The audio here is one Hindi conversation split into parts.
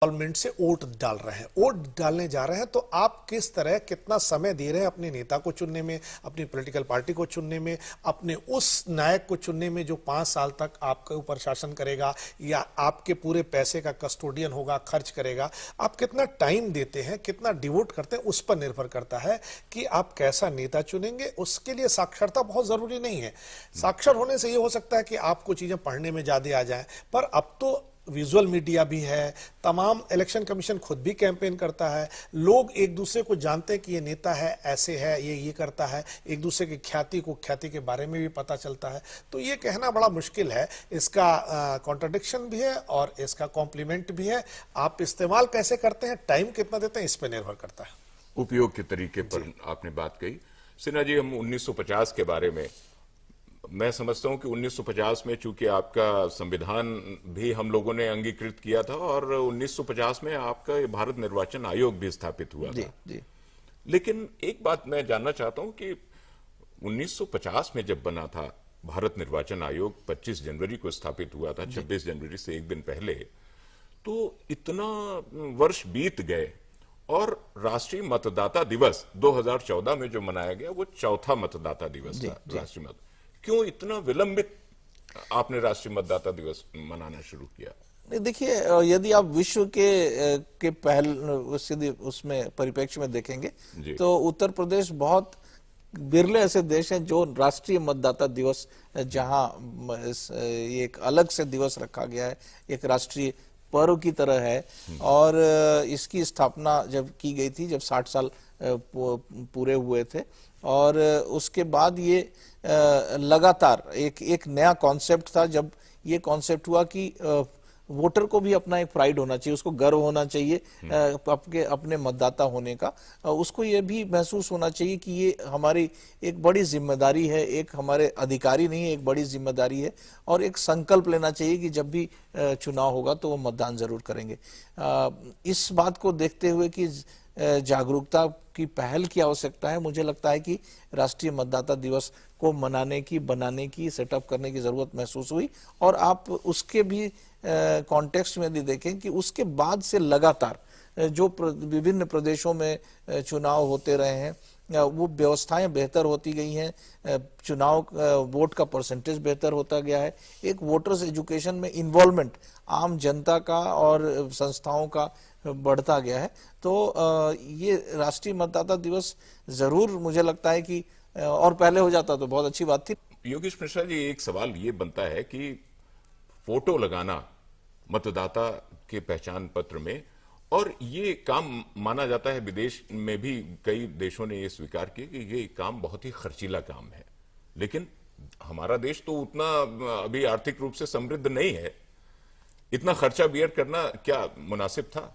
इन्वॉल्वमेंट से वोट डाल रहे हैं, वोट डालने जा रहे हैं, तो आप किस तरह कितना समय दे रहे हैं अपने नेता को चुनने में, अपनी पॉलिटिकल पार्टी को चुनने में, अपने उस नायक को चुनने में जो 5 साल तक आपके ऊपर शासन करेगा या आपके पूरे पैसे का कस्टोडियन होगा, खर्च करेगा। आप कितना टाइम देते हैं, कितना डिवोट करते हैं, उस पर निर्भर करता है कि आप कैसा नेता चुनेंगे। उसके लिए साक्षरता बहुत जरूरी नहीं है। साक्षर होने से ये हो सकता है कि आपको चीजें पढ़ने में ज्यादा आ जाए, पर अब तो विजुअल मीडिया भी है, तमाम इलेक्शन कमीशन खुद भी कैंपेन करता है, लोग एक दूसरे को जानते हैं कि ये नेता है, ऐसे है, ये करता है, एक दूसरे की ख्याति के बारे में भी पता चलता है। तो ये कहना बड़ा मुश्किल है, इसका कॉन्ट्रडिक्शन भी है और इसका कॉम्प्लीमेंट भी है। आप इस्तेमाल कैसे करते हैं, टाइम कितना देते हैं, इस पर निर्भर करता है। उपयोग के तरीके पर आपने बात कही। सिन्हा जी, हम 1950 के बारे में, मैं समझता हूं कि 1950 में चूंकि आपका संविधान भी हम लोगों ने अंगीकृत किया था और 1950 में आपका भारत निर्वाचन आयोग भी स्थापित हुआ था। जी। लेकिन एक बात मैं जानना चाहता हूं कि 1950 में जब बना था भारत निर्वाचन आयोग, 25 जनवरी को स्थापित हुआ था, 26 जनवरी से एक दिन पहले, तो इतना वर्ष बीत गए और राष्ट्रीय मतदाता दिवस 2014 में जो मनाया गया वो चौथा मतदाता दिवस था। राष्ट्रीय मत क्यों इतना विलंबित आपने राष्ट्रीय मतदाता दिवस मनाना शुरू किया? नहीं, देखिए, यदि आप विश्व के पहल उसमें परिप्रेक्ष्य में देखेंगे तो उत्तर प्रदेश बहुत बिरले ऐसे देश हैं जो राष्ट्रीय मतदाता दिवस, जहां एक अलग से दिवस रखा गया है, एक राष्ट्रीय पर्व की तरह है। और इसकी स्थापना जब की गई थी, जब 60 साल पूरे हुए थे, और उसके बाद ये लगातार एक नया कॉन्सेप्ट था। जब ये कॉन्सेप्ट हुआ कि वोटर को भी अपना एक प्राइड होना चाहिए, उसको गर्व होना चाहिए अपने मतदाता होने का, उसको ये भी महसूस होना चाहिए कि ये हमारी एक बड़ी जिम्मेदारी है, एक हमारे अधिकारी नहीं है, एक बड़ी जिम्मेदारी है, और एक संकल्प लेना चाहिए कि जब भी चुनाव होगा तो वो मतदान जरूर करेंगे। इस बात को देखते हुए कि जागरूकता की पहल की आवश्यकता है, मुझे लगता है कि राष्ट्रीय मतदाता दिवस को मनाने की, बनाने की, सेटअप करने की जरूरत महसूस हुई। और आप उसके भी कॉन्टेक्स्ट में भी देखें कि उसके बाद से लगातार जो विभिन्न प्रदेशों में चुनाव होते रहे हैं, वो व्यवस्थाएं बेहतर होती गई हैं, चुनाव वोट का परसेंटेज बेहतर होता गया है, एक वोटर्स एजुकेशन में इन्वॉल्वमेंट आम जनता का और संस्थाओं का बढ़ता गया है। तो ये राष्ट्रीय मतदाता दिवस जरूर, मुझे लगता है कि और पहले हो जाता तो बहुत अच्छी बात थी। योगेश मिश्रा जी, एक सवाल ये बनता है कि फोटो लगाना मतदाता के पहचान पत्र में, और ये काम माना जाता है, विदेश में भी कई देशों ने ये स्वीकार किया कि ये काम बहुत ही खर्चीला काम है, लेकिन हमारा देश तो उतना अभी आर्थिक रूप से समृद्ध नहीं है, इतना खर्चा बियर करना क्या मुनासिब था?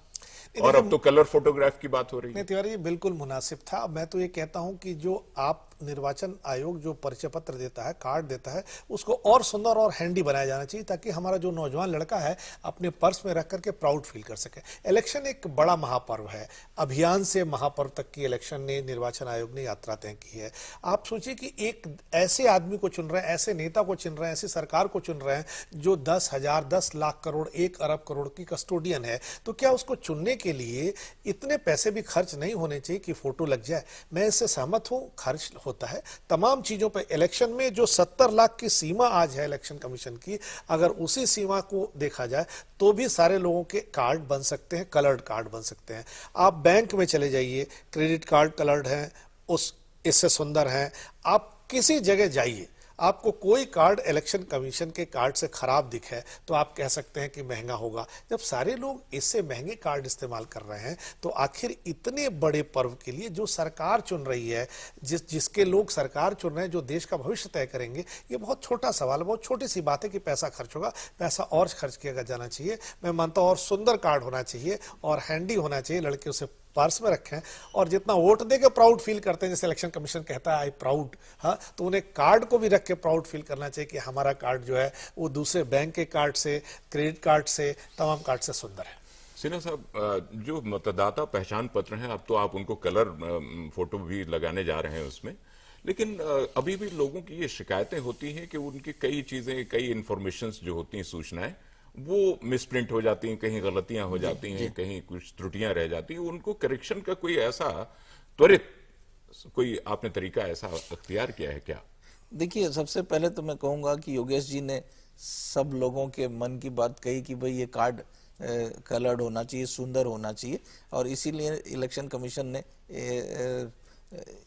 और अब तो कलर फोटोग्राफ की बात हो रही है। नहीं तिवारी, ये बिल्कुल मुनासिब था। मैं तो ये कहता हूं कि जो आप निर्वाचन आयोग जो परिचय पत्र देता है, कार्ड देता है, उसको और सुंदर और हैंडी बनाया जाना चाहिए, ताकि हमारा जो नौजवान लड़का है अपने पर्स में रख करके प्राउड फील कर सके। इलेक्शन एक बड़ा महापर्व है, अभियान से महापर्व तक की इलेक्शन ने निर्वाचन आयोग ने यात्रा तय की है। आप सोचिए कि एक ऐसे आदमी को चुन रहे हैं, ऐसे नेता को चुन रहे हैं, ऐसी सरकार को चुन रहे हैं जो 10,000, 10 लाख करोड़, 1 अरब करोड़ की कस्टोडियन है। तो क्या उसको चुनने के लिए इतने पैसे भी खर्च नहीं होने चाहिए कि फोटो लग जाए? मैं इससे सहमत हूं, खर्च होता है तमाम चीजों पर। इलेक्शन में जो 70 लाख की सीमा आज है इलेक्शन कमीशन की, अगर उसी सीमा को देखा जाए तो भी सारे लोगों के कार्ड बन सकते हैं, कलर्ड कार्ड बन सकते हैं। आप बैंक में चले जाइए, क्रेडिट कार्ड कलर्ड हैं, उस इससे सुंदर हैं। आप किसी जगह जाइए, आपको कोई कार्ड इलेक्शन कमीशन के कार्ड से खराब दिखे तो आप कह सकते हैं कि महंगा होगा। जब सारे लोग इससे महंगे कार्ड इस्तेमाल कर रहे हैं, तो आखिर इतने बड़े पर्व के लिए जो सरकार चुन रही है, जिसके लोग सरकार चुन रहे हैं, जो देश का भविष्य तय करेंगे, ये बहुत छोटा सवाल है, बहुत छोटी सी बात है कि पैसा खर्च होगा। पैसा और खर्च किया जाना चाहिए। मैं मानता हूं और सुंदर कार्ड होना चाहिए और हैंडी होना चाहिए, लड़के उसे पर्स में रखें, और जितना वोट देके प्राउड फील करते हैं, जैसे इलेक्शन कमीशन कहता है आई प्राउड, हाँ, तो उन्हें कार्ड को भी रख के प्राउड फील करना चाहिए कि हमारा कार्ड जो है वो दूसरे बैंक के कार्ड से, क्रेडिट कार्ड से, तमाम कार्ड से सुंदर है। सिन्हा साहब, जो मतदाता पहचान पत्र हैं, अब तो आप उनको कलर फोटो भी लगाने जा रहे हैं उसमें, लेकिन अभी भी लोगों की ये शिकायतें होती हैं कि उनकी कई चीजें, कई इंफॉर्मेशन जो होती हैं, सूचनाएं, वो मिसप्रिंट हो जाती हैं, कहीं गलतियां हो जाती हैं, कहीं कुछ त्रुटियां रह जाती हैं, उनको करेक्शन का कोई ऐसा त्वरित कोई आपने तरीका ऐसा अख्तियार किया है क्या? देखिए, सबसे पहले तो मैं कहूंगा कि योगेश जी ने सब लोगों के मन की बात कही कि भाई ये कार्ड कलर्ड होना चाहिए, सुंदर होना चाहिए, और इसीलिए इलेक्शन कमीशन ने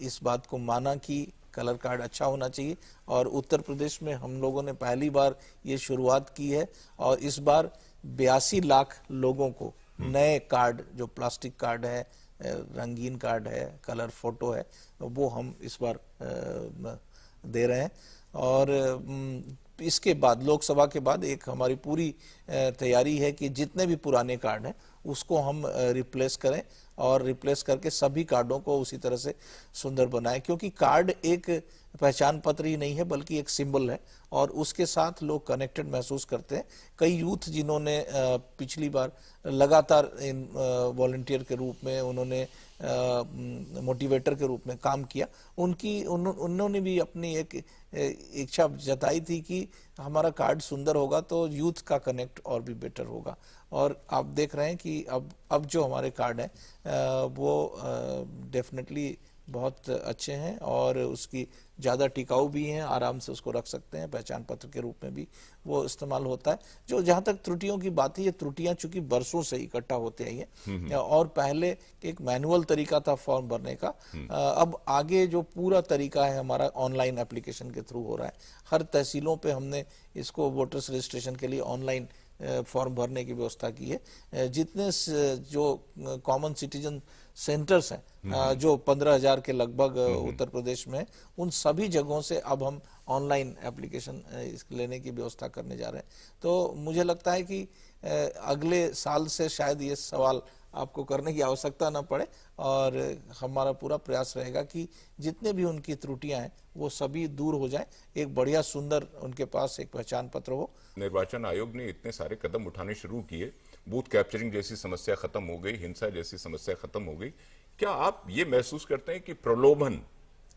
इस बात को माना कि कलर कार्ड अच्छा होना चाहिए। और उत्तर प्रदेश में हम लोगों ने पहली बार ये शुरुआत की है, और इस बार 82 लाख लोगों को नए कार्ड, जो प्लास्टिक कार्ड है, रंगीन कार्ड है, कलर फोटो है, वो हम इस बार दे रहे हैं। और इसके बाद लोकसभा के बाद एक हमारी पूरी तैयारी है कि जितने भी पुराने कार्ड हैं उसको हम रिप्लेस करें, और रिप्लेस करके सभी कार्डों को उसी तरह से सुंदर बनाएं, क्योंकि कार्ड एक पहचान पत्र ही नहीं है बल्कि एक सिंबल है, और उसके साथ लोग कनेक्टेड महसूस करते हैं। कई यूथ जिन्होंने पिछली बार लगातार वॉलंटियर के रूप में, उन्होंने मोटिवेटर के रूप में काम किया, उन्होंने भी अपनी एक इच्छा जताई थी कि हमारा कार्ड सुंदर होगा तो यूथ का कनेक्ट और भी बेटर होगा। और आप देख रहे हैं कि अब जो हमारे कार्ड हैं वो डेफिनेटली बहुत अच्छे हैं, और उसकी ज़्यादा टिकाऊ भी हैं, आराम से उसको रख सकते हैं, पहचान पत्र के रूप में भी वो इस्तेमाल होता है। जो जहाँ तक त्रुटियों की बात है, ये त्रुटियां चूंकि बरसों से इकट्ठा होते आई हैं, और पहले एक मैनुअल तरीका था फॉर्म भरने का, अब आगे जो पूरा तरीका है हमारा ऑनलाइन एप्लीकेशन के थ्रू हो रहा है। हर तहसीलों पे हमने इसको वोटर्स रजिस्ट्रेशन के लिए ऑनलाइन फॉर्म भरने की व्यवस्था की है। जितने जो कॉमन सिटीजन सेंटर्स हैं, जो 15,000 के लगभग उत्तर प्रदेश में, उन सभी जगहों से अब हम ऑनलाइन एप्लीकेशन लेने की व्यवस्था करने जा रहे हैं। तो मुझे लगता है कि अगले साल से शायद ये सवाल आपको करने की आवश्यकता ना पड़े, और हमारा पूरा प्रयास रहेगा कि जितने भी उनकी त्रुटियां हैं वो सभी दूर हो जाएं, एक बढ़िया सुंदर उनके पास एक पहचान पत्र हो। निर्वाचन आयोग ने इतने सारे कदम उठाने शुरू किए, बूथ कैप्चरिंग जैसी समस्या खत्म हो गई, हिंसा जैसी समस्या खत्म हो गई, क्या आप ये महसूस करते हैं कि प्रलोभन,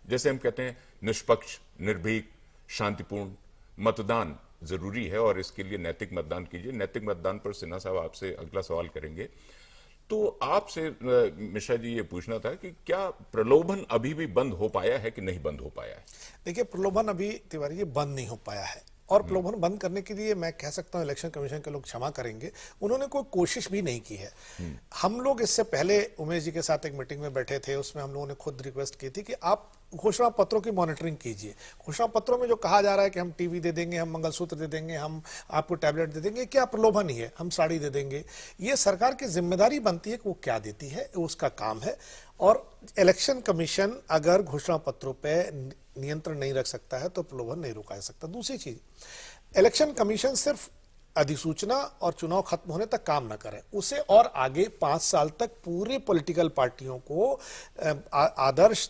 जैसे हम कहते हैं निष्पक्ष, निर्भीक, शांतिपूर्ण मतदान जरूरी है, और इसके लिए नैतिक मतदान कीजिए। नैतिक मतदान पर सिन्हा साहब आपसे अगला सवाल करेंगे। तो आपसे मिश्रा जी ये पूछना था कि क्या प्रलोभन अभी भी बंद हो पाया है कि नहीं बंद हो पाया है? देखिए, प्रलोभन अभी तिवारी जी बंद नहीं हो पाया है, और प्रलोभन बंद करने के लिए मैं कह सकता हूं इलेक्शन कमीशन के लोग क्षमा करेंगे, उन्होंने कोई कोशिश भी नहीं की है। हम लोग इससे पहले उमेश जी के साथ एक मीटिंग में बैठे थे, उसमें हम लोगों ने खुद रिक्वेस्ट की थी कि आप घोषणा पत्रों की मॉनिटरिंग कीजिए। घोषणा पत्रों में जो कहा जा रहा है कि हम टीवी दे देंगे, हम मंगलसूत्र दे देंगे, हम आपको टैबलेट दे देंगे, क्या प्रलोभन ही है, हम साड़ी दे देंगे। ये सरकार की जिम्मेदारी बनती है कि वो क्या देती है, उसका काम है। और इलेक्शन कमीशन अगर घोषणा पत्रों पर नियंत्रण नहीं रख सकता है तो प्रलोभन नहीं रोका जा सकता। दूसरी चीज, इलेक्शन कमीशन सिर्फ अधिसूचना और चुनाव खत्म होने तक काम न करे, उसे और आगे 5 साल तक पूरे पॉलिटिकल पार्टियों को आदर्श,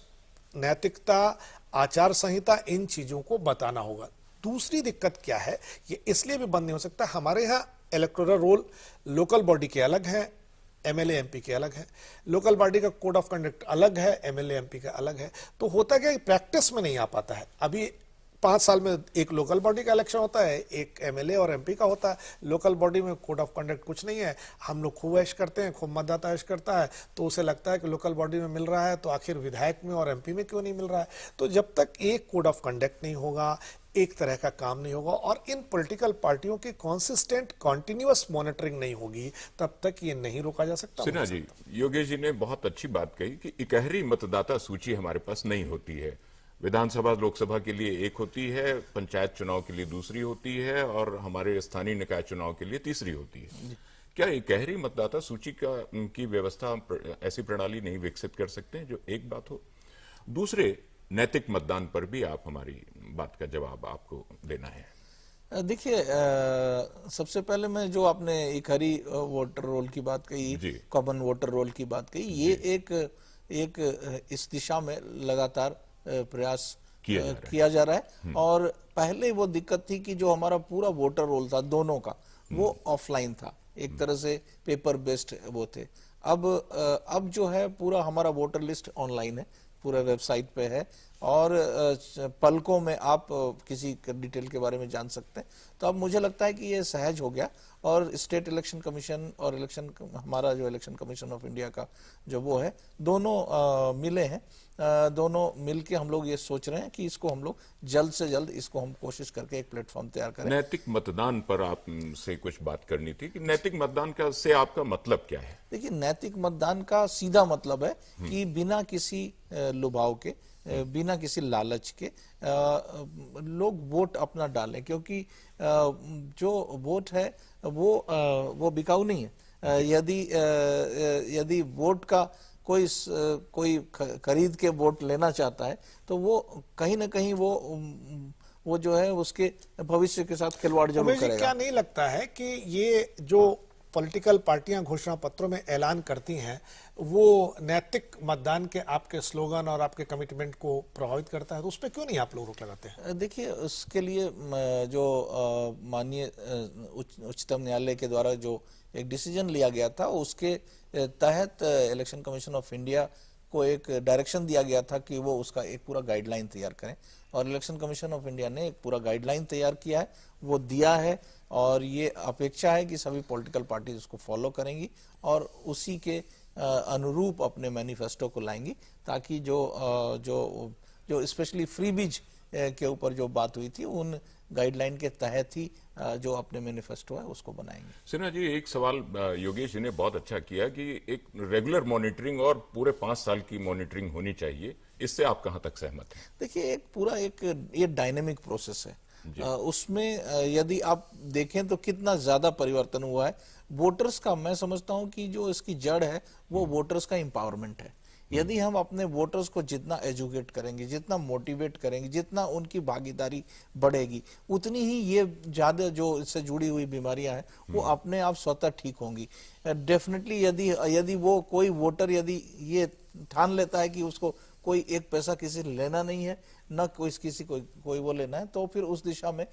नैतिकता, आचार संहिता, इन चीजों को बताना होगा। दूसरी दिक्कत क्या है, ये इसलिए भी बंद नहीं हो सकता, हमारे यहाँ इलेक्टोरल रोल लोकल बॉडी के अलग हैं, एमएलए एमपी के अलग है, लोकल बॉडी का कोड ऑफ कंडक्ट अलग है, एमएलए एमपी का अलग है। तो होता क्या, प्रैक्टिस में नहीं आ पाता है। अभी 5 साल में एक लोकल बॉडी का इलेक्शन होता है, एक एमएलए और एमपी का होता है। लोकल बॉडी में कोड ऑफ कंडक्ट कुछ नहीं है, हम लोग खूब ऐश करते हैं, खूब मतदाता ऐश करता है, तो उसे लगता है कि लोकल बॉडी में मिल रहा है तो आखिर विधायक में और एमपी में क्यों नहीं मिल रहा है। तो जब तक एक कोड ऑफ कंडक्ट नहीं होगा, एक तरह का काम नहीं होगा, और इन पॉलिटिकल पार्टियों की कॉन्सिस्टेंट कॉन्टिन्यूअस मॉनिटरिंग नहीं होगी, तब तक ये नहीं रोका जा सकता। सिन्हा जी, योगेश जी ने बहुत अच्छी बात कही कि इकहरी मतदाता सूची हमारे पास नहीं होती है। विधानसभा, लोकसभा के लिए एक होती है, पंचायत चुनाव के लिए दूसरी होती है, और हमारे स्थानीय निकाय चुनाव के लिए तीसरी होती है। क्या इकहरी मतदाता सूची की व्यवस्था, ऐसी प्रणाली नहीं विकसित कर सकते हैं? जो एक बात हो। दूसरे, नैतिक मतदान पर भी आप हमारी बात का जवाब आपको देना है। देखिए, सबसे पहले मैं जो आपने इकहरी वोटर रोल की बात कही, कॉमन वोटर रोल की बात कही, ये एक इस दिशा में लगातार प्रयास किया जा रहा है। और पहले वो दिक्कत थी कि जो हमारा पूरा वोटर रोल था दोनों का, वो ऑफलाइन था, एक तरह से पेपर बेस्ड वो थे। अब जो है पूरा हमारा वोटर लिस्ट ऑनलाइन है, पूरे वेबसाइट पे है और पलकों में आप किसी डिटेल के बारे में जान सकते हैं। तो अब मुझे लगता है कि ये सहज हो गया और स्टेट इलेक्शन कमीशन और हमारा जो इलेक्शन कमीशन ऑफ इंडिया का जो वो है, दोनों मिले हैं, दोनों मिलके हम लोग ये सोच रहे हैं कि इसको हम लोग जल्द से जल्द इसको हम कोशिश करके एक प्लेटफॉर्म तैयार करें। नैतिक मतदान पर आपसे कुछ बात करनी थी कि नैतिक मतदान का से आपका मतलब क्या है? देखिए, नैतिक मतदान का सीधा मतलब है कि बिना किसी लुभाव के, बिना किसी लालच के लोग वोट अपना डालें, क्योंकि जो वोट है वो बिकाऊ नहीं है। यदि वोट का कोई खरीद के वोट लेना चाहता है तो वो कहीं ना कहीं वो जो है उसके भविष्य के साथ खिलवाड़ जरूर उमेश जी, करेगा। क्या नहीं लगता है कि ये जो पॉलिटिकल पार्टियां घोषणा पत्रों में ऐलान करती हैं वो नैतिक मतदान के आपके स्लोगन और आपके कमिटमेंट को प्रभावित करता है? तो उस पर क्यों नहीं आप लोग रोक लगाते हैं? देखिए, उसके लिए जो माननीय उच्चतम न्यायालय के द्वारा जो एक डिसीजन लिया गया था, उसके तहत इलेक्शन कमीशन ऑफ इंडिया को एक डायरेक्शन दिया गया था कि वो उसका एक पूरा गाइडलाइन तैयार करें, और इलेक्शन कमीशन ऑफ इंडिया ने एक पूरा गाइडलाइन तैयार किया है, वो दिया है, और ये अपेक्षा है कि सभी पॉलिटिकल पार्टीज उसको फॉलो करेंगी और उसी के अनुरूप अपने मैनिफेस्टो को लाएंगी, ताकि जो स्पेशली फ्रीबीज के ऊपर जो बात हुई थी उन गाइडलाइन के तहत ही जो अपने मैनिफेस्टो है उसको बनाएंगे। सिन्हा जी, एक सवाल योगेश जी ने बहुत अच्छा किया कि एक रेगुलर मॉनिटरिंग और पूरे 5 साल की मॉनिटरिंग होनी चाहिए, इससे आप कहां तक सहमत हैं? देखिए, ये डायनेमिक प्रोसेस है। उसमें यदि आप देखें तो कितना ज्यादा परिवर्तन हुआ है वोटर्स का। मैं समझता हूं कि जो इसकी जड़ है वो वोटर्स का एम्पावरमेंट है। यदि हम अपने वोटर्स को जितना एजुकेट करेंगे, जितना मोटिवेट करेंगे, जितना उनकी भागीदारी बढ़ेगी, उतनी ही ये ज्यादा जो इससे जुड़ी हुई बीमारियां हैं वो अपने आप स्वतः ठीक होंगी। डेफिनेटली यदि वो कोई वोटर यदि ये ठान लेता है कि उसको कोई एक पैसा किसी से लेना नहीं है, न किसी कोई वो लेना है, तो फिर उस दिशा में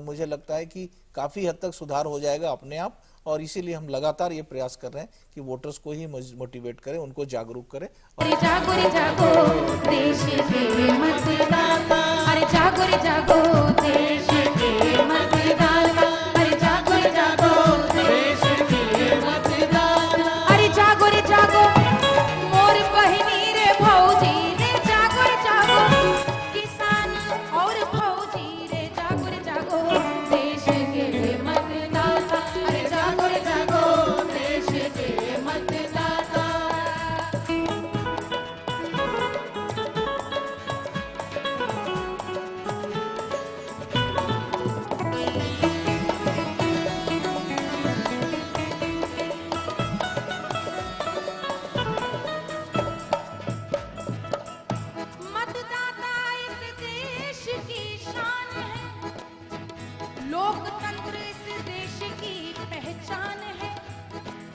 मुझे लगता है कि काफी हद तक सुधार हो जाएगा अपने आप। और इसीलिए हम लगातार ये प्रयास कर रहे हैं कि वोटर्स को ही मोटिवेट करें, उनको जागरूक करें। अरे जागो रे जागो देश के मतदाता, अरे जागो रे जागो देश के मतदाता, अरे जागो रे जागो देश के मतदाता, अरे जागो रे जागो मोर बहिनी रे भौजी रे, जागो रे जागो किसान और भौजी रे, जागो रे जागो देश के मतदाता, अरे जागो रे जागो देश के मतदाता। मतदाता इस देश की शान है, लोकतंत्र इस देश की पहचान है।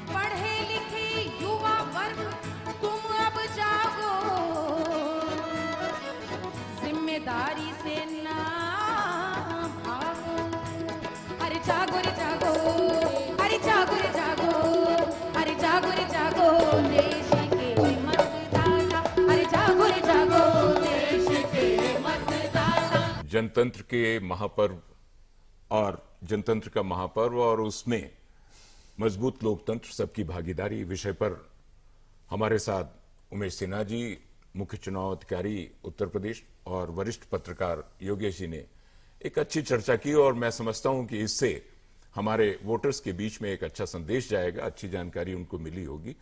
पढ़े लिखे युवा वर्ग तुम अब जागो, जिम्मेदारी से ना भागो, अरे जागो रे जागो, अरे जागो रे जागो, अरे जागो रे जागो देश के मतदाता, अरे जागो रे जागो देश के मतदाता। जनतंत्र के महापर्व और जनतंत्र का महापर्व और उसमें मजबूत लोकतंत्र, सबकी भागीदारी विषय पर हमारे साथ उमेश सिन्हा जी, मुख्य चुनाव अधिकारी उत्तर प्रदेश, और वरिष्ठ पत्रकार योगेश जी ने एक अच्छी चर्चा की, और मैं समझता हूं कि इससे हमारे वोटर्स के बीच में एक अच्छा संदेश जाएगा, अच्छी जानकारी उनको मिली होगी।